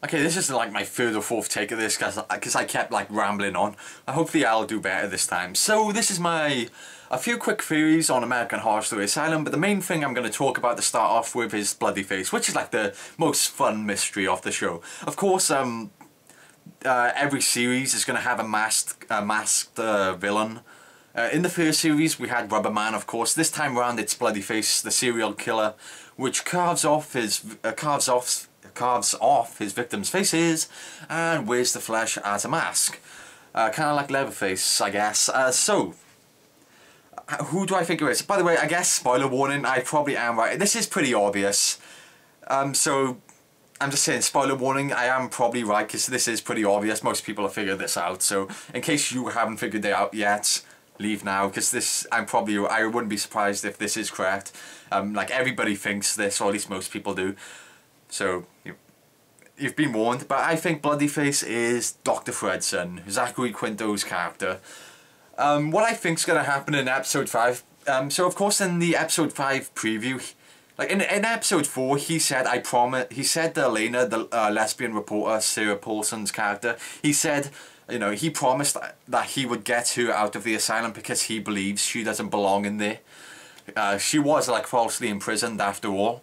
Okay, this is like my third or fourth take of this because I kept like rambling on. Hopefully I'll do better this time. So this is a few quick theories on American Horror Story Asylum, but the main thing I'm going to talk about to start off with is Bloody Face, which is like the most fun mystery of the show. Of course, every series is going to have a masked villain. In the first series we had Rubber Man, of course. This time around it's Bloody Face, the serial killer, which carves off his victims' faces and wears the flesh as a mask. Kind of like Leatherface, I guess. So, who do I think it is? By the way, I guess, spoiler warning, I probably am right. This is pretty obvious. So, I'm just saying, spoiler warning, I am probably right because this is pretty obvious. Most people have figured this out. So, in case you haven't figured it out yet, leave now, because I wouldn't be surprised if this is correct. Like, everybody thinks this, or at least most people do. So, you've been warned, but I think Bloody Face is Dr. Thredson, Zachary Quinto's character. What I think's going to happen in episode 5, so of course in the episode 5 preview, like in episode 4, he said to Lana, the lesbian reporter, Sarah Paulson's character, he said, you know, he promised that he would get her out of the asylum because he believes she doesn't belong in there. She was like falsely imprisoned after all.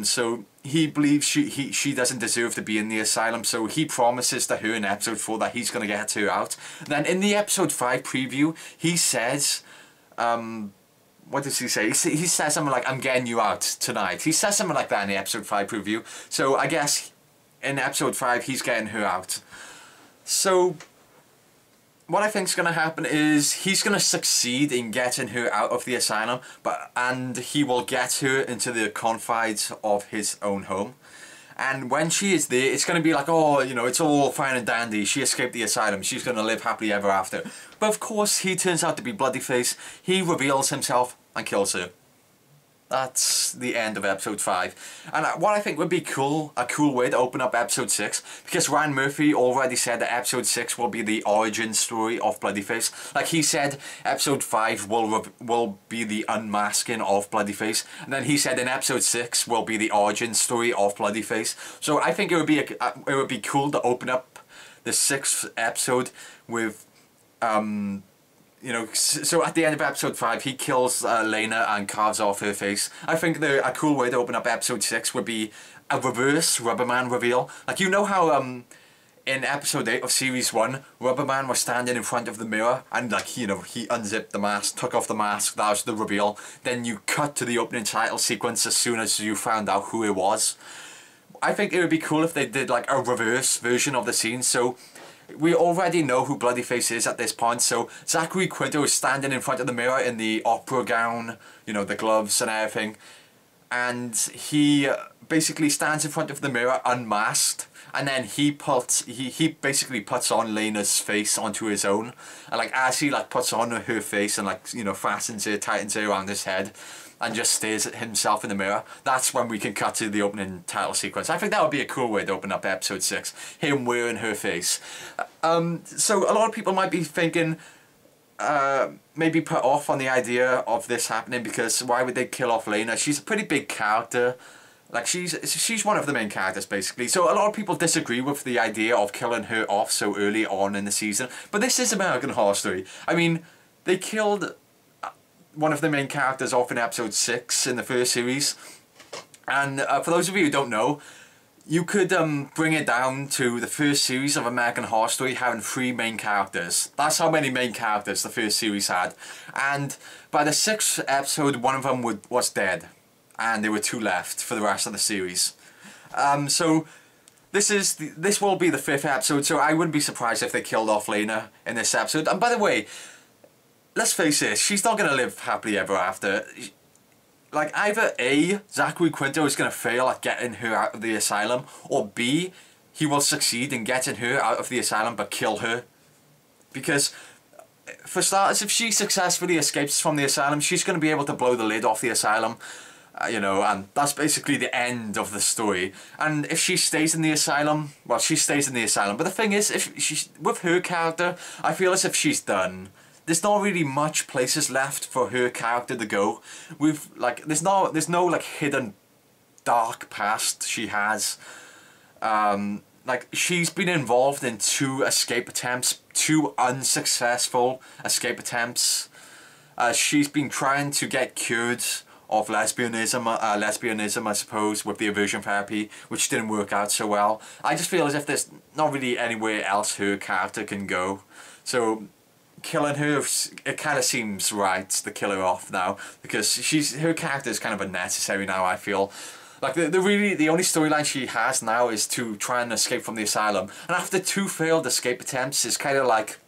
So he believes she doesn't deserve to be in the asylum, so he promises to her in episode 4 that he's going to get her out. Then in the episode 5 preview, he says, what does he say? He says something like, I'm getting you out tonight. He says something like that in the episode 5 preview. So I guess in episode 5 he's getting her out. So what I think's going to happen is he's going to succeed in getting her out of the asylum, and he will get her into the confines of his own home. And when she is there, it's going to be like, oh, you know, it's all fine and dandy. She escaped the asylum. She's going to live happily ever after. But of course, he turns out to be Bloody Face. He reveals himself and kills her. That's the end of episode 5. And what I think would be a cool way to open up episode 6, because Ryan Murphy already said that episode 6 will be the origin story of Bloody Face. Like he said, episode 5 will be the unmasking of Bloody Face, and then he said in episode 6 will be the origin story of Bloody Face. So I think it would be cool to open up the 6th episode with you know, so at the end of episode 5, he kills Lana and carves off her face. I think a cool way to open up episode 6 would be a reverse Rubber Man reveal. Like, you know how in episode 8 of series 1, Rubber Man was standing in front of the mirror and, like, you know, he unzipped the mask, took off the mask, that was the reveal. Then you cut to the opening title sequence as soon as you found out who it was. I think it would be cool if they did like a reverse version of the scene. So we already know who Bloody Face is at this point, so Zachary Quinto is standing in front of the mirror in the opera gown, you know, the gloves and everything, and he basically stands in front of the mirror unmasked, and then he basically puts on Lena's face onto his own, and like as he like puts on her face and like, you know, fastens it, tightens it around his head, and just stares at himself in the mirror, that's when we can cut to the opening title sequence. I think that would be a cool way to open up episode 6, him wearing her face. So a lot of people might be thinking, maybe put off on the idea of this happening, because why would they kill off Lana? She's a pretty big character. Like, she's one of the main characters, basically. So a lot of people disagree with the idea of killing her off so early on in the season. But this is American Horror Story. I mean, they killed one of the main characters off in episode 6 in the first series. And for those of you who don't know, you could bring it down to the first series of American Horror Story having 3 main characters. That's how many main characters the first series had. And by the 6th episode, one of them was dead. And there were 2 left for the rest of the series. So this will be the 5th episode, so I wouldn't be surprised if they killed off Lana in this episode. And by the way, let's face it, she's not going to live happily ever after. Like, either A, Zachary Quinto is going to fail at getting her out of the asylum, or B, he will succeed in getting her out of the asylum but kill her. Because, for starters, if she successfully escapes from the asylum, she's going to be able to blow the lid off the asylum. You know, and that's basically the end of the story. And if she stays in the asylum, well, she stays in the asylum. But the thing is, with her character, I feel as if she's done. There's not really much places left for her character to go. There's no like hidden dark past she has. like, she's been involved in 2 escape attempts, 2 unsuccessful escape attempts. She's been trying to get cured of lesbianism, I suppose, with the aversion therapy, which didn't work out so well. I just feel as if there's not really anywhere else her character can go. So killing her, it kind of seems right to kill her off now, because her character is kind of unnecessary now, I feel. Like, the only storyline she has now is to try and escape from the asylum. And after 2 failed escape attempts, it's kind of like,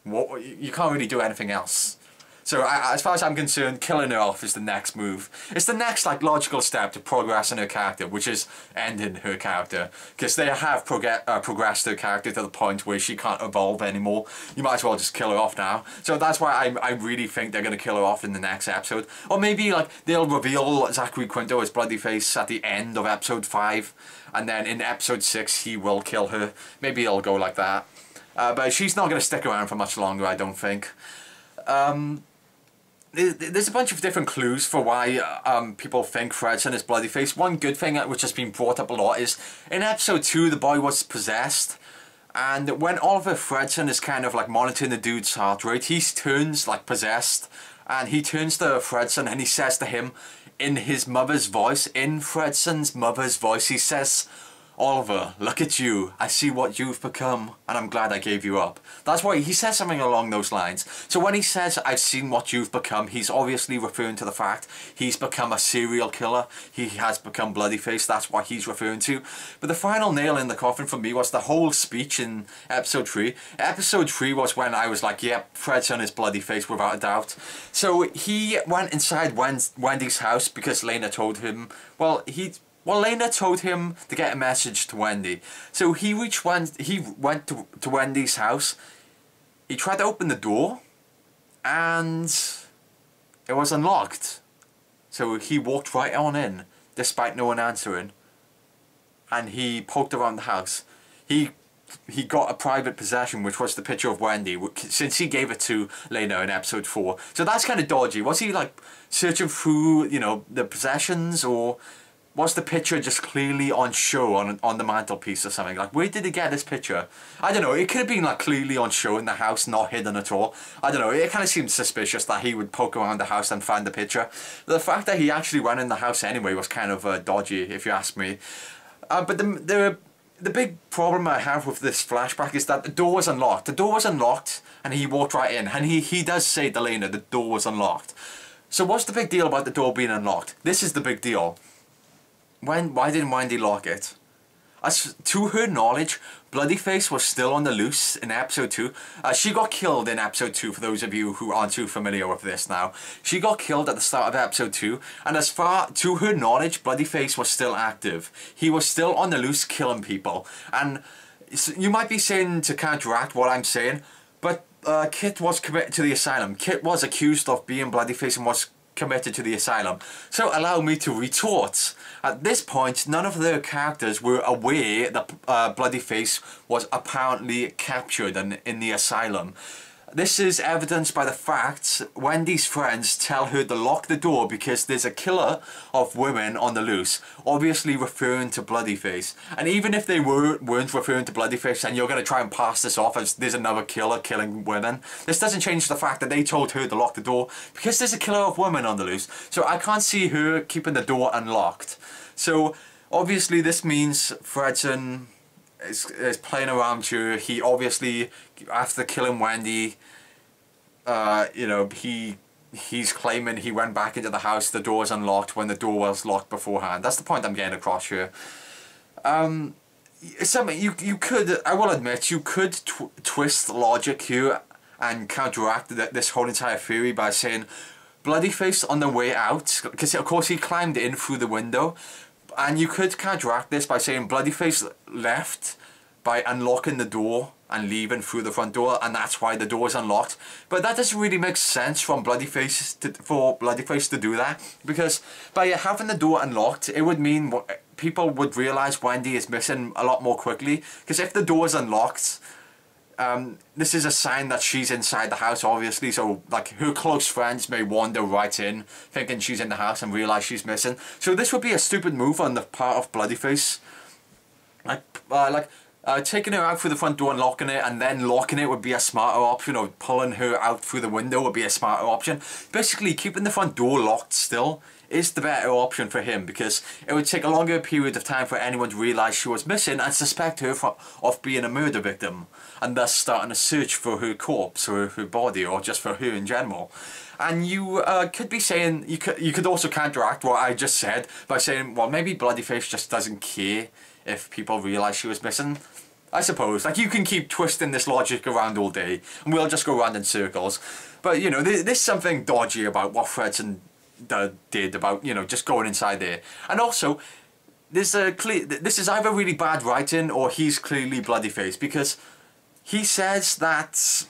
what, you can't really do anything else. So as far as I'm concerned, killing her off is the next move. It's the next, like, logical step to progress in her character, which is ending her character. Because they have progressed her character to the point where she can't evolve anymore. You might as well just kill her off now. So that's why I really think they're going to kill her off in the next episode. Or maybe, like, they'll reveal Zachary Quinto as Bloodyface at the end of episode 5. And then in episode 6, he will kill her. Maybe it'll go like that. But she's not going to stick around for much longer, I don't think. There's a bunch of different clues for why people think Thredson is Bloodyface. One good thing which has been brought up a lot is in episode 2 the boy was possessed, and when Oliver Thredson is kind of like monitoring the dude's heart rate, he turns like possessed, and he turns to Thredson and he says to him in his mother's voice, in Thredson's mother's voice, he says, "Oliver, look at you. I see what you've become, and I'm glad I gave you up." That's why he says something along those lines. So when he says, "I've seen what you've become," he's obviously referring to the fact he's become a serial killer. He has become Bloodyface. That's what he's referring to. But the final nail in the coffin for me was the whole speech in episode 3. Episode 3 was when I was like, yep, Thredson is Bloodyface without a doubt. So he went inside Wendy's house because Lana told him, well, Lana told him to get a message to Wendy. So he went to Wendy's house. He tried to open the door, and it was unlocked. So he walked right on in, despite no one answering. And he poked around the house. He got a private possession, which was the picture of Wendy, since he gave it to Lana in episode 4. So that's kind of dodgy. Was he like searching through, you know, the possessions, or was the picture just clearly on show on the mantelpiece or something? Like, where did he get this picture? I don't know. It could have been like clearly on show in the house, not hidden at all. I don't know. It kind of seemed suspicious that he would poke around the house and find the picture. The fact that he actually went in the house anyway was kind of dodgy, if you ask me. But the big problem I have with this flashback is that the door was unlocked. The door was unlocked, and he walked right in. And he does say to Lana the door was unlocked. So what's the big deal about the door being unlocked? This is the big deal. Why didn't Wendy lock it? As to her knowledge, Bloodyface was still on the loose in episode 2. She got killed in episode 2, for those of you who aren't too familiar with this now. She got killed at the start of episode 2, and as far to her knowledge, Bloodyface was still active. He was still on the loose killing people. And you might be saying to counteract what I'm saying, but Kit was committed to the asylum. Kit was accused of being Bloodyface and was committed to the asylum. So allow me to retort. At this point, none of their characters were aware that Bloodyface was apparently captured in the asylum. This is evidenced by the fact Wendy's friends tell her to lock the door because there's a killer of women on the loose, obviously referring to Bloodyface. And even if they weren't referring to Bloodyface and you're going to try and pass this off as there's another killer killing women, this doesn't change the fact that they told her to lock the door because there's a killer of women on the loose. So I can't see her keeping the door unlocked. So obviously this means Thredson is playing around here. He obviously, after killing Wendy, you know, he's claiming he went back into the house, the door was unlocked when the door was locked beforehand. That's the point I'm getting across here. Something you could, I will admit, you could twist logic here and counteract this whole entire theory by saying Bloodyface on the way out, because of course he climbed in through the window. And you could counteract this by saying Bloodyface left by unlocking the door and leaving through the front door, and that's why the door is unlocked. But that doesn't really make sense for Bloodyface to do that, because by having the door unlocked, it would mean people would realise Wendy is missing a lot more quickly. Because if the door is unlocked, this is a sign that she's inside the house, obviously, so like her close friends may wander right in thinking she's in the house and realise she's missing. So this would be a stupid move on the part of Bloodyface. Taking her out through the front door and locking it, and then locking it would be a smarter option, or pulling her out through the window would be a smarter option. Basically, keeping the front door locked still is the better option for him, because it would take a longer period of time for anyone to realise she was missing and suspect her of being a murder victim, and thus starting a search for her corpse or her body, or just for her in general. And you could be saying, you could also counteract what I just said by saying, well, maybe Bloodyface just doesn't care if people realise she was missing. I suppose. Like, you can keep twisting this logic around all day, and we'll just go round in circles. But, you know, there's something dodgy about what Thredson did about, you know, just going inside there. And also, this is either really bad writing, or he's clearly Bloodyface, because he says that...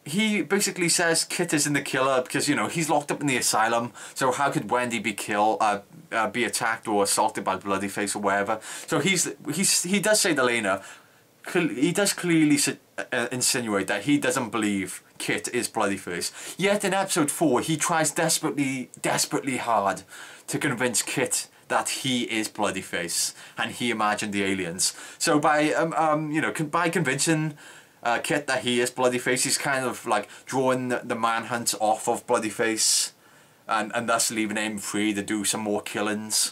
He basically says Kit isn't the killer because, you know, he's locked up in the asylum, so how could Wendy be be attacked or assaulted by Bloodyface or whatever? So he does say to Lana, he does clearly insinuate that he doesn't believe Kit is Bloodyface. Yet in episode 4, he tries desperately hard to convince Kit that he is Bloodyface and he imagined the aliens. So by you know, by convincing Kit that he is Bloodyface, he's kind of like drawing the manhunt off of Bloodyface, and thus leaving him free to do some more killings.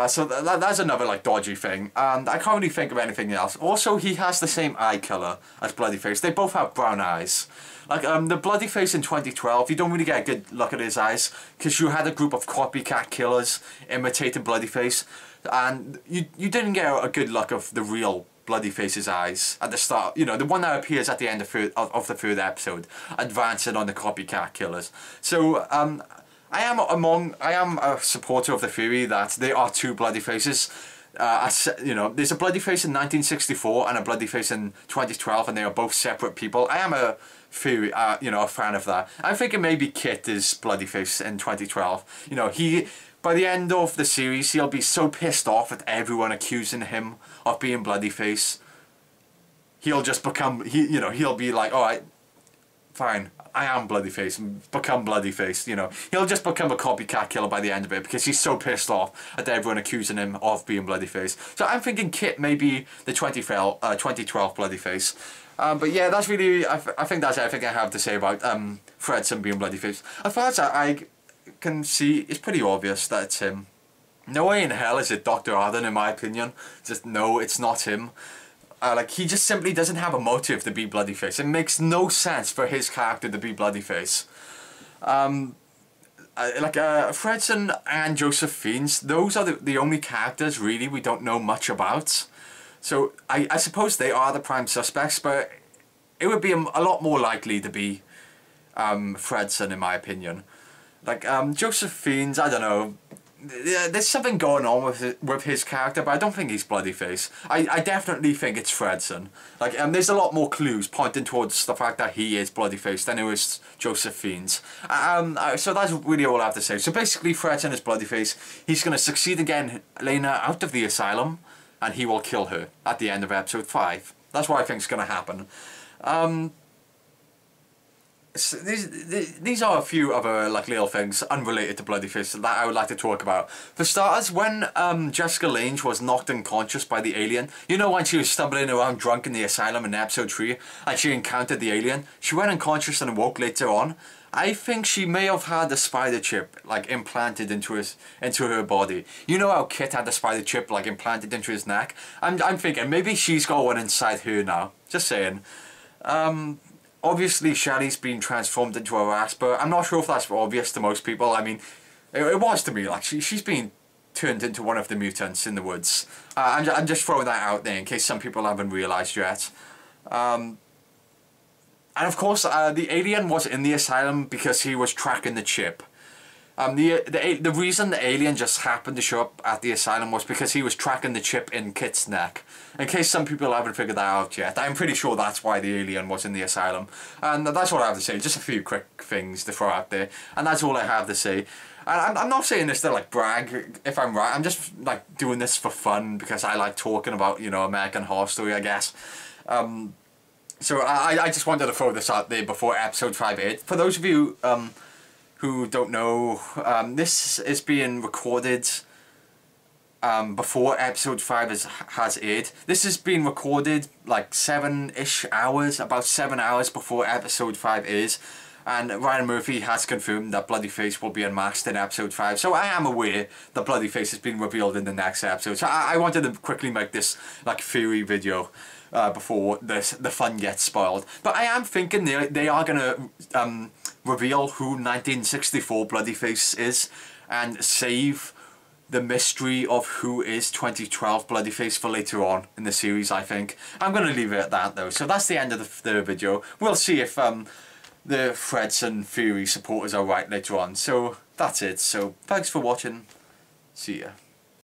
So that's another like dodgy thing, and I can't really think of anything else. Also, he has the same eye colour as Bloodyface. They both have brown eyes. Like the Bloodyface in 2012, you don't really get a good look at his eyes because you had a group of copycat killers imitating Bloodyface, and you didn't get a good look of the real Bloodyface's eyes at the start. You know, the one that appears at the end of the third episode, advancing on the copycat killers. So I am a supporter of the theory that there are two Bloodyfaces. You know, there's a Bloodyface in 1964 and a Bloodyface in 2012, and they are both separate people. I am a theory, you know, a fan of that. I'm thinking maybe Kit is Bloodyface in 2012. You know, by the end of the series, he'll be so pissed off at everyone accusing him of being Bloodyface. He'll just become, you know, he'll be like, alright, fine, I am Bloodyface, and become Bloodyface, you know. He'll just become a copycat killer by the end of it because he's so pissed off at everyone accusing him of being Bloodyface. So I'm thinking Kit may be the 2012 Bloodyface. But yeah, that's really, I think that's everything I have to say about Thredson being Bloodyface. As far as I can see, it's pretty obvious that it's him. No way in hell is it Dr. Arden, in my opinion. Just no, it's not him. Like, he just simply doesn't have a motive to be Bloodyface. It makes no sense for his character to be Bloodyface. Thredson and Joseph Fiennes, those are the only characters really we don't know much about. So I suppose they are the prime suspects, but it would be a lot more likely to be Thredson, in my opinion. Like Joseph Fiennes, I don't know. There's something going on with his character, but I don't think he's Bloodyface. I definitely think it's Thredson. Like, there's a lot more clues pointing towards the fact that he is Bloodyface than it was Joseph Fiennes. So that's really all I have to say. So basically, Thredson is Bloodyface. He's going to succeed in getting Lana out of the asylum, and he will kill her at the end of episode 5. That's what I think is going to happen. So these are a few other like little things unrelated to Bloodyface that I would like to talk about. For starters, when Jessica Lange was knocked unconscious by the alien, you know, when she was stumbling around drunk in the asylum in episode 3 and she encountered the alien, she went unconscious and awoke later on. I think she may have had the spider chip like implanted into her body. You know how Kit had the spider chip like implanted into his neck? I'm thinking maybe she's got one inside her now. Just saying. Obviously, Shelly's been transformed into a rasper. I'm not sure if that's obvious to most people. I mean, it was to me. Like, she's been turned into one of the mutants in the woods. I'm just throwing that out there in case some people haven't realised yet. And of course, the alien was in the asylum because he was tracking the chip. The reason the alien just happened to show up at the asylum was because he was tracking the chip in Kit's neck. In case some people haven't figured that out yet, I'm pretty sure that's why the alien was in the asylum. And that's what I have to say, just a few quick things to throw out there. And that's all I have to say. And I'm not saying this to like brag if I'm right, I'm just like doing this for fun because I like talking about, you know, American Horror Story, I guess. So I just wanted to throw this out there before episode 5 aired. For those of you who don't know, this is being recorded before episode 5 has aired. This has been recorded like 7-ish hours, about 7 hours before episode 5 is. And Ryan Murphy has confirmed that Bloodyface will be unmasked in episode 5. So I am aware that Bloodyface has been revealed in the next episode. So I wanted to quickly make this like theory video before the fun gets spoiled. But I am thinking they are going to reveal who 1964 Bloodyface is and save the mystery of who is 2012 Bloodyface for later on in the series, I think. I'm going to leave it at that though. So that's the end of the video. We'll see if the Thredson theory supporters are right later on. So that's it. So thanks for watching. See ya.